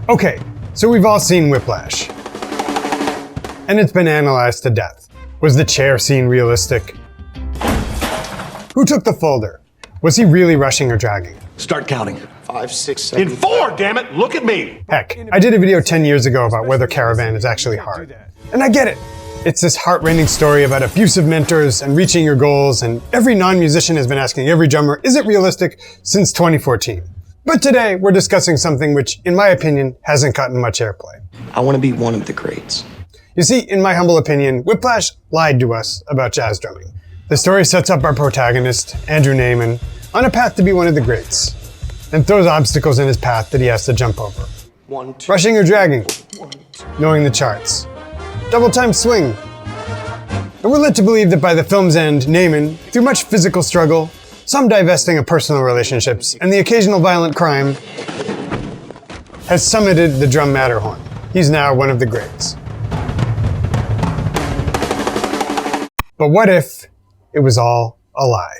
Okay, so we've all seen Whiplash. And it's been analyzed to death. Was the chair scene realistic? Who took the folder? Was he really rushing or dragging? Start counting. 5, 6, 7. In 4, damn it! Look at me! Heck, I did a video 10 years ago about whether Caravan is actually hard. And I get it. It's this heart-rending story about abusive mentors and reaching your goals, and every non-musician has been asking every drummer, is it realistic, since 2014. But today, we're discussing something which, in my opinion, hasn't gotten much airplay. I want to be one of the greats. You see, in my humble opinion, Whiplash lied to us about jazz drumming. The story sets up our protagonist, Andrew Naiman, on a path to be one of the greats, and throws obstacles in his path that he has to jump over. 1, 2. Rushing or dragging, 1, 2. knowing the charts, double time swing. And we're led to believe that by the film's end, Naiman, through much physical struggle, some divesting of personal relationships, and the occasional violent crime, has summited the drum Matterhorn. He's now one of the greats. But what if it was all a lie?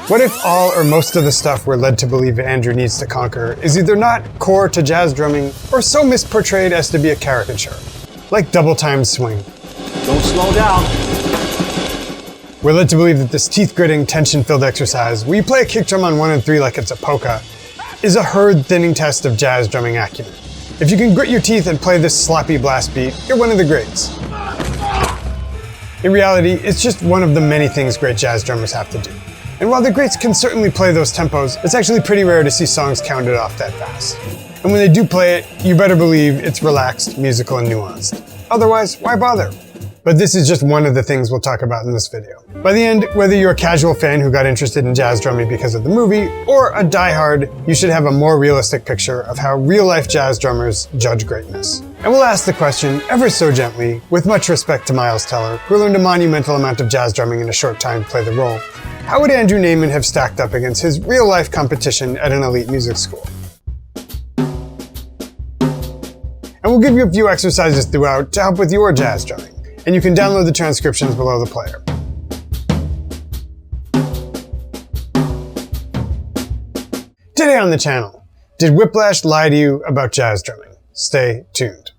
What if all or most of the stuff we're led to believe Andrew needs to conquer is either not core to jazz drumming or so misportrayed as to be a caricature, like double-time swing? Don't slow down. We're led to believe that this teeth-gritting, tension-filled exercise, where you play a kick drum on 1 and 3 like it's a polka, is a herd-thinning test of jazz drumming acumen. If you can grit your teeth and play this sloppy blast beat, you're one of the greats. In reality, it's just one of the many things great jazz drummers have to do. And while the greats can certainly play those tempos, it's actually pretty rare to see songs counted off that fast. And when they do play it, you better believe it's relaxed, musical, and nuanced. Otherwise, why bother? But this is just one of the things we'll talk about in this video. By the end, whether you're a casual fan who got interested in jazz drumming because of the movie, or a diehard, you should have a more realistic picture of how real-life jazz drummers judge greatness. And we'll ask the question, ever so gently, with much respect to Miles Teller, who learned a monumental amount of jazz drumming in a short time to play the role, how would Andrew Naiman have stacked up against his real-life competition at an elite music school? And we'll give you a few exercises throughout to help with your jazz drumming, and you can download the transcriptions below the player. Today on the channel, did Whiplash lie to you about jazz drumming? Stay tuned.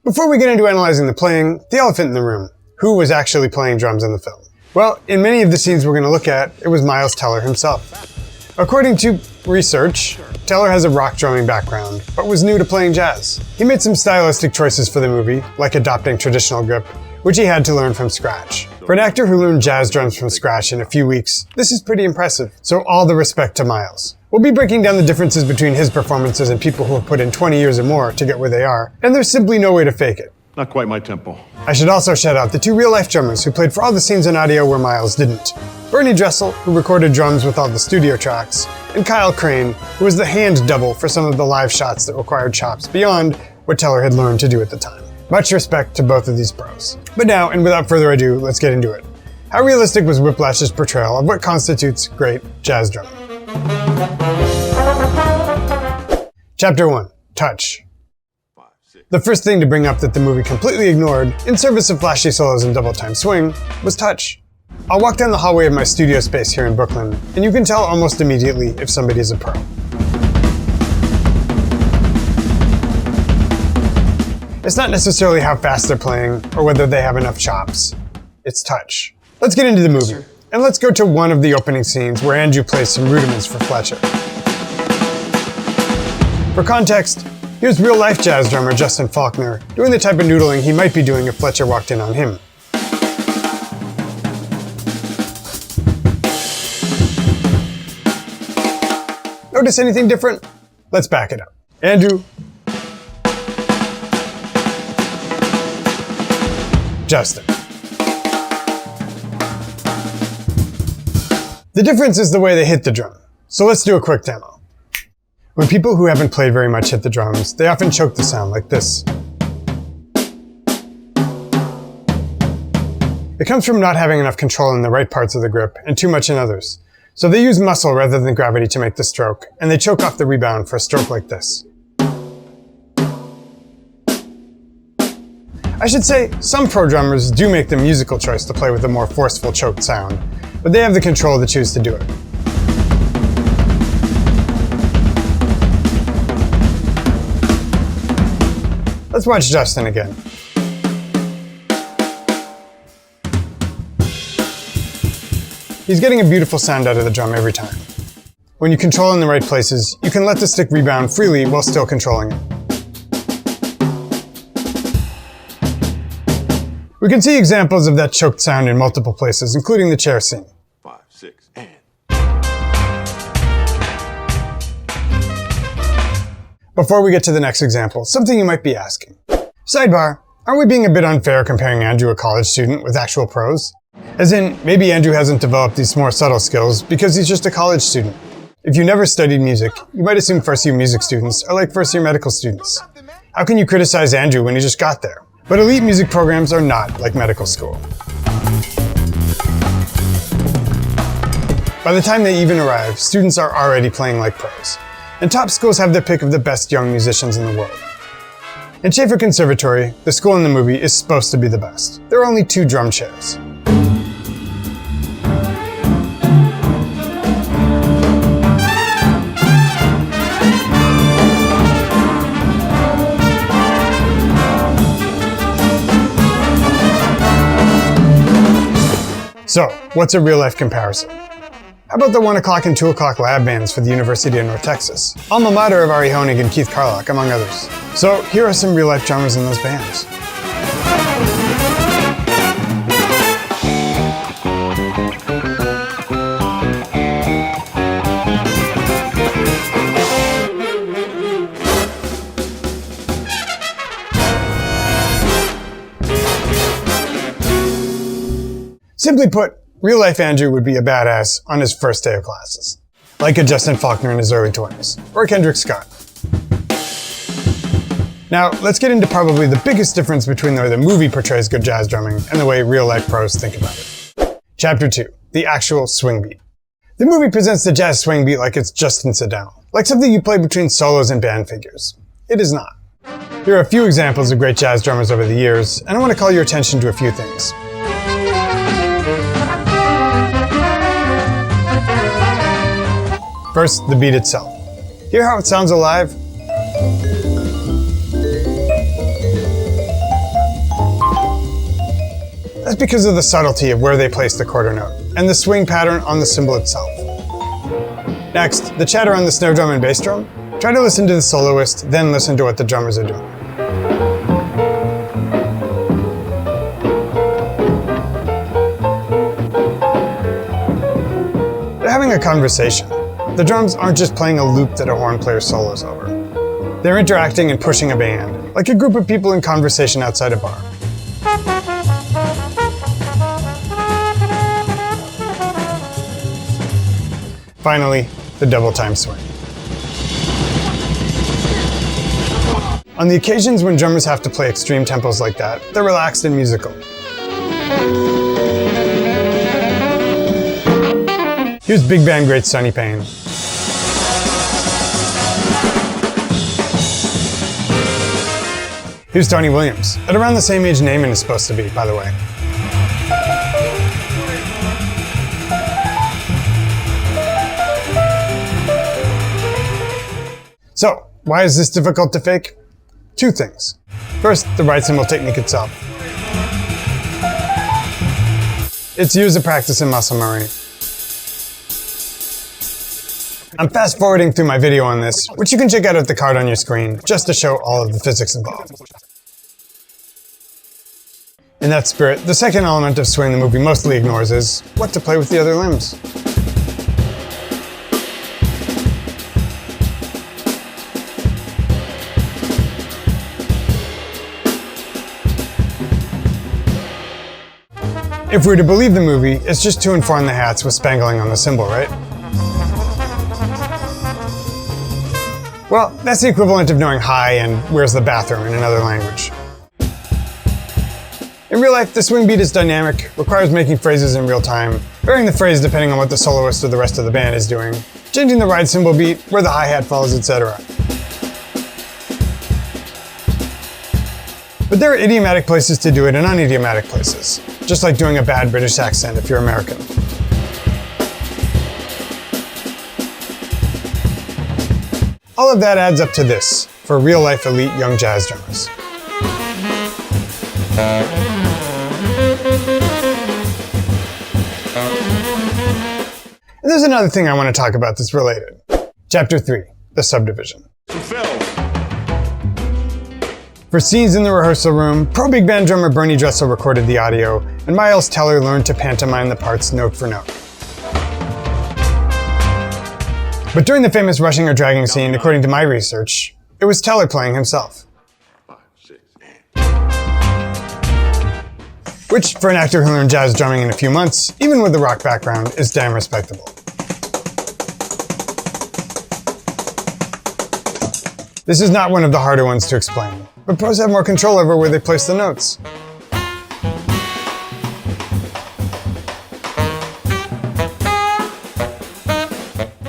Before we get into analyzing the playing, the elephant in the room. Who was actually playing drums in the film? Well, in many of the scenes we're going to look at, it was Miles Teller himself. According to research, Teller has a rock drumming background, but was new to playing jazz. He made some stylistic choices for the movie, like adopting traditional grip, which he had to learn from scratch. For an actor who learned jazz drums from scratch in a few weeks, this is pretty impressive, so all the respect to Miles. We'll be breaking down the differences between his performances and people who have put in 20 years or more to get where they are, and there's simply no way to fake it. Not quite my tempo. I should also shout out the 2 real-life drummers who played for all the scenes in audio where Miles didn't. Bernie Dressel, who recorded drums with all the studio tracks, and Kyle Crane, who was the hand double for some of the live shots that required chops beyond what Teller had learned to do at the time. Much respect to both of these pros. But now, and without further ado, let's get into it. How realistic was Whiplash's portrayal of what constitutes great jazz drumming? Chapter 1. Touch. The first thing to bring up that the movie completely ignored, in service of flashy solos and double-time swing, was touch. I'll walk down the hallway of my studio space here in Brooklyn, and you can tell almost immediately if somebody is a pro. It's not necessarily how fast they're playing, or whether they have enough chops. It's touch. Let's get into the movie, and let's go to one of the opening scenes where Andrew plays some rudiments for Fletcher. For context, here's real-life jazz drummer Justin Faulkner doing the type of noodling he might be doing if Fletcher walked in on him. Notice anything different? Let's back it up. Andrew. Justin. The difference is the way they hit the drum. So let's do a quick demo. When people who haven't played very much hit the drums, they often choke the sound like this. It comes from not having enough control in the right parts of the grip and too much in others. So they use muscle rather than gravity to make the stroke, and they choke off the rebound for a stroke like this. I should say, some pro drummers do make the musical choice to play with a more forceful choked sound, but they have the control to choose to do it. Let's watch Justin again. He's getting a beautiful sound out of the drum every time. When you control in the right places, you can let the stick rebound freely while still controlling it. We can see examples of that choked sound in multiple places, including the chair scene. 5, 6, and. Before we get to the next example, something you might be asking. Sidebar, aren't we being a bit unfair comparing Andrew, a college student, with actual pros? As in, maybe Andrew hasn't developed these more subtle skills because he's just a college student. If you never studied music, you might assume first-year music students are like first-year medical students. How can you criticize Andrew when he just got there? But elite music programs are not like medical school. By the time they even arrive, students are already playing like pros. And top schools have their pick of the best young musicians in the world. In Schaefer Conservatory, the school in the movie is supposed to be the best. There are only 2 drum chairs. So, what's a real-life comparison? How about the 1 o'clock and 2 o'clock lab bands for the University of North Texas? Alma mater of Ari Honig and Keith Carlock, among others. So, here are some real-life drummers in those bands. Simply put, real-life Andrew would be a badass on his first day of classes. Like a Justin Faulkner in his early 20s, or Kendrick Scott. Now, let's get into probably the biggest difference between the way the movie portrays good jazz drumming and the way real-life pros think about it. Chapter 2, the actual swing beat. The movie presents the jazz swing beat like it's just incidental, like something you play between solos and band figures. It is not. Here are a few examples of great jazz drummers over the years, and I want to call your attention to a few things. First, the beat itself. Hear how it sounds alive? That's because of the subtlety of where they place the quarter note, and the swing pattern on the cymbal itself. Next, the chatter on the snare drum and bass drum. Try to listen to the soloist, then listen to what the drummers are doing. They're having a conversation. The drums aren't just playing a loop that a horn player solos over. They're interacting and pushing a band, like a group of people in conversation outside a bar. Finally, the double time swing. On the occasions when drummers have to play extreme tempos like that, they're relaxed and musical. Here's big band great Sonny Payne. Here's Tony Williams, at around the same age Naaman is supposed to be, by the way. So, why is this difficult to fake? 2 things. First, the right cymbal technique itself. It's years of practice and muscle memory. I'm fast forwarding through my video on this, which you can check out at the card on your screen, just to show all of the physics involved. In that spirit, the second element of swing the movie mostly ignores is what to play with the other limbs. If we're to believe the movie, it's just to inform the hats with spangling on the cymbal, right? Well, that's the equivalent of knowing hi and where's the bathroom in another language. In real life, the swing beat is dynamic, requires making phrases in real time, varying the phrase depending on what the soloist or the rest of the band is doing, changing the ride cymbal beat, where the hi-hat falls, etc. But there are idiomatic places to do it and unidiomatic places, just like doing a bad British accent if you're American. All of that adds up to this for real-life elite young jazz drummers. And there's another thing I want to talk about that's related. Chapter 3, the subdivision. Phil. For scenes in the rehearsal room, pro big band drummer Bernie Dressel recorded the audio, and Miles Teller learned to pantomime the parts note for note. But during the famous rushing or dragging scene, according to my research, it was Teller playing himself. 5, 6, Which, for an actor who learned jazz drumming in a few months, even with a rock background, is damn respectable. This is not one of the harder ones to explain, but pros have more control over where they place the notes.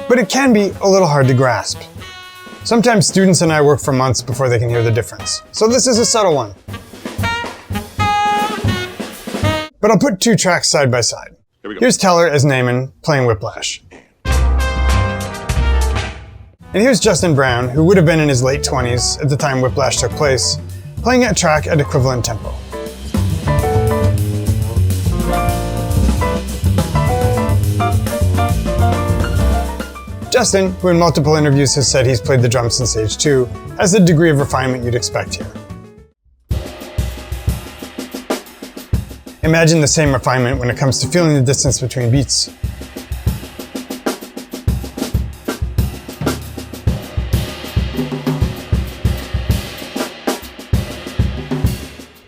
But it can be a little hard to grasp. Sometimes students and I work for months before they can hear the difference, so this is a subtle one. But I'll put two tracks side by side. Here's Teller as Naaman playing Whiplash. And here's Justin Brown, who would have been in his late 20s at the time Whiplash took place, playing a track at equivalent tempo. Justin, who in multiple interviews has said he's played the drums since age 2, has the degree of refinement you'd expect here. Imagine the same refinement when it comes to feeling the distance between beats.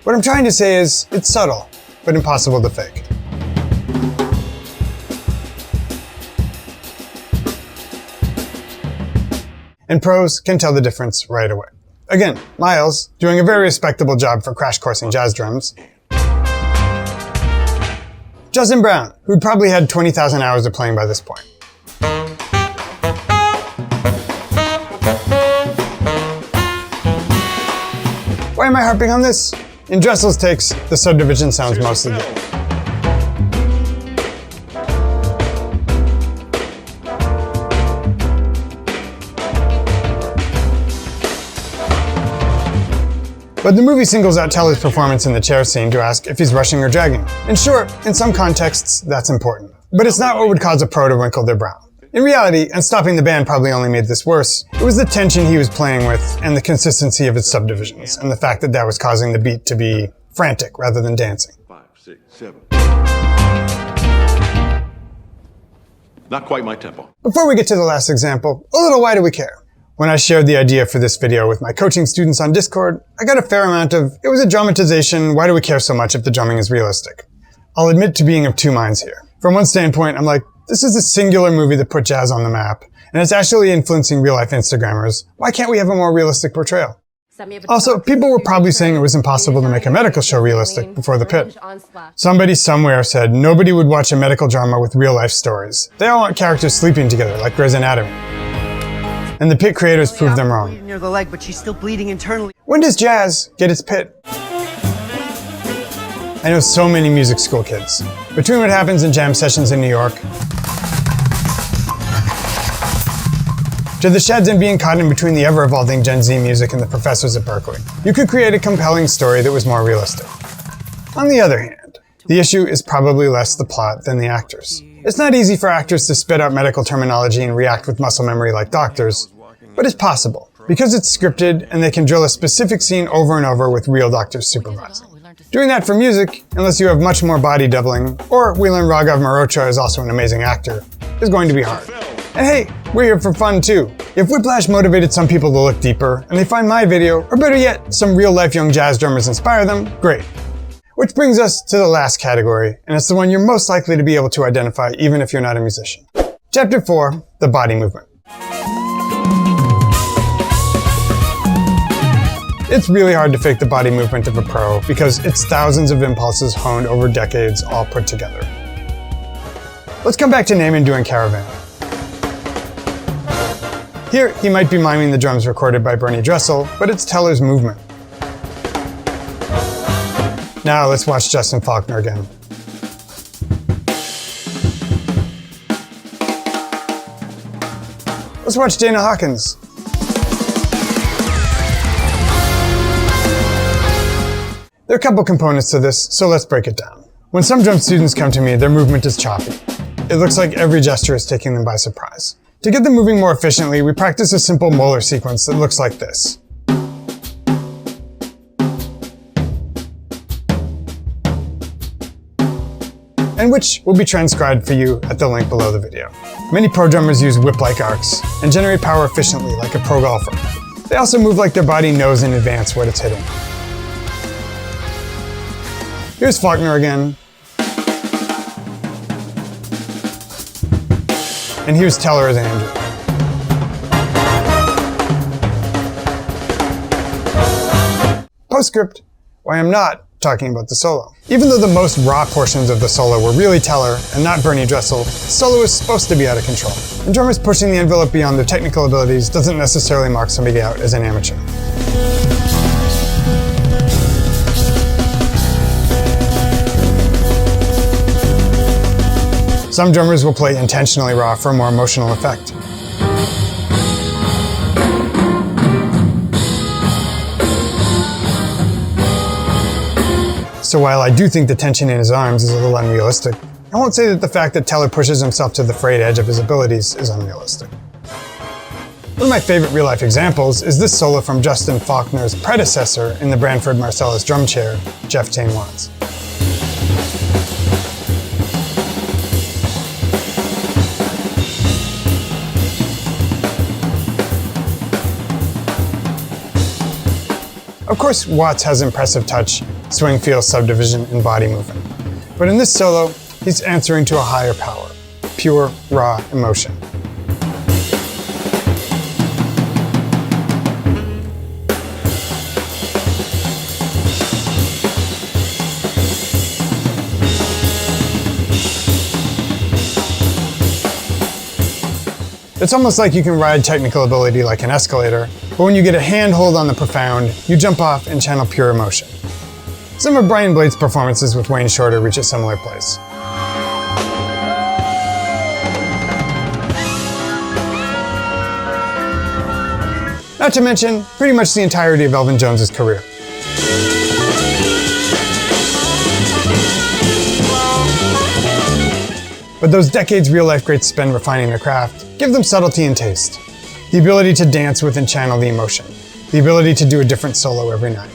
What I'm trying to say is, it's subtle, but impossible to fake. And pros can tell the difference right away. Again, Miles, doing a very respectable job for crash coursing jazz drums. Justin Brown, who'd probably had 20,000 hours of playing by this point. Why am I harping on this? In Dressel's takes, the subdivision sounds mostly good. But the movie singles out Teller's performance in the chair scene to ask if he's rushing or dragging. And sure, in some contexts, that's important. But it's not what would cause a pro to wrinkle their brow. In reality, and stopping the band probably only made this worse, it was the tension he was playing with and the consistency of its subdivisions, and the fact that that was causing the beat to be frantic rather than dancing. 5, 6, 7. Not quite my tempo. Before we get to the last example, a little why do we care? When I shared the idea for this video with my coaching students on Discord, I got a fair amount of, it was a dramatization, why do we care so much if the drumming is realistic? I'll admit to being of two minds here. From one standpoint, I'm like, this is a singular movie that put jazz on the map, and it's actually influencing real-life Instagrammers. Why can't we have a more realistic portrayal? Also, people were probably saying it was impossible to make a medical show realistic before the pit. Somebody somewhere said nobody would watch a medical drama with real-life stories. They all want characters sleeping together, like Grey's Anatomy. And the pit creators proved them wrong. Near the leg, but she's still bleeding internally. When does jazz get its pit? I know so many music school kids. Between what happens in jam sessions in New York, to the sheds and being caught in between the ever-evolving Gen Z music and the professors at Berkeley, you could create a compelling story that was more realistic. On the other hand, the issue is probably less the plot than the actors. It's not easy for actors to spit out medical terminology and react with muscle memory like doctors, but it's possible, because it's scripted and they can drill a specific scene over and over with real doctors supervising. Doing that for music, unless you have much more body doubling, or we learn Raghav Mehrotra is also an amazing actor, is going to be hard. And hey, we're here for fun too. If Whiplash motivated some people to look deeper, and they find my video, or better yet, some real-life young jazz drummers inspire them, great. Which brings us to the last category, and it's the one you're most likely to be able to identify even if you're not a musician. Chapter 4, the body movement. It's really hard to fake the body movement of a pro because it's thousands of impulses honed over decades all put together. Let's come back to Naaman doing Caravan. Here, he might be miming the drums recorded by Bernie Dressel, but it's Teller's movement. Now let's watch Justin Faulkner again. Let's watch Dana Hawkins. There are a couple components to this, so let's break it down. When some drum students come to me, their movement is choppy. It looks like every gesture is taking them by surprise. To get them moving more efficiently, we practice a simple molar sequence that looks like this. And which will be transcribed for you at the link below the video. Many pro drummers use whip-like arcs and generate power efficiently like a pro golfer. They also move like their body knows in advance what it's hitting. Here's Faulkner again. And here's Teller as Andrew. Postscript, why I'm not talking about the solo. Even though the most raw portions of the solo were really Teller and not Bernie Dressel, the solo is supposed to be out of control. And drummers pushing the envelope beyond their technical abilities doesn't necessarily mark somebody out as an amateur. Some drummers will play intentionally raw for a more emotional effect. So while I do think the tension in his arms is a little unrealistic, I won't say that the fact that Teller pushes himself to the frayed edge of his abilities is unrealistic. One of my favorite real-life examples is this solo from Justin Faulkner's predecessor in the Branford Marsalis drum chair, Jeff Tain Watts. Of course, Watts has impressive touch, swing feel, subdivision, and body movement. But in this solo, he's answering to a higher power, pure, raw emotion. It's almost like you can ride technical ability like an escalator, but when you get a handhold on the profound, you jump off and channel pure emotion. Some of Brian Blade's performances with Wayne Shorter reach a similar place. Not to mention, pretty much the entirety of Elvin Jones's career. But those decades real-life greats spend refining their craft give them subtlety and taste. The ability to dance with and channel the emotion. The ability to do a different solo every night.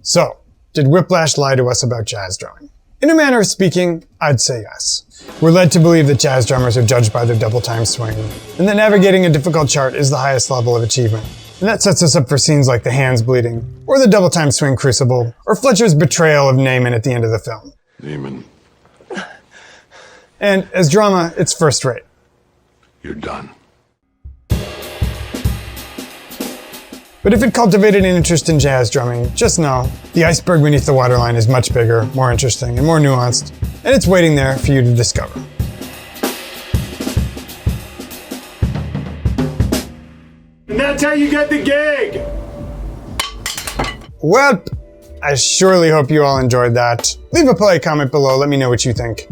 So, did Whiplash lie to us about jazz drumming? In a manner of speaking, I'd say yes. We're led to believe that jazz drummers are judged by their double-time swing, and that navigating a difficult chart is the highest level of achievement. And that sets us up for scenes like the hands bleeding, or the double-time swing crucible, or Fletcher's betrayal of Naaman at the end of the film. Naaman, And as drama, it's first rate. you're done. But if it cultivated an interest in jazz drumming, just know the iceberg beneath the waterline is much bigger, more interesting, and more nuanced, and it's waiting there for you to discover. And that's how you get the gig! Well, I surely hope you all enjoyed that. Leave a polite comment below, let me know what you think.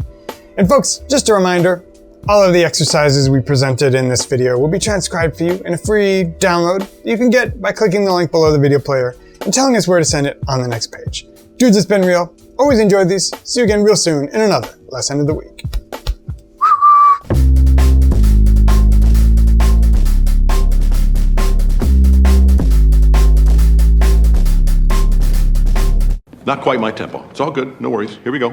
And folks, just a reminder, all of the exercises we presented in this video will be transcribed for you in a free download that you can get by clicking the link below the video player and telling us where to send it on the next page. Dudes, it's been real. Always enjoyed these. See you again real soon in another Lesson of the Week. Not quite my tempo. It's all good. No worries. Here we go.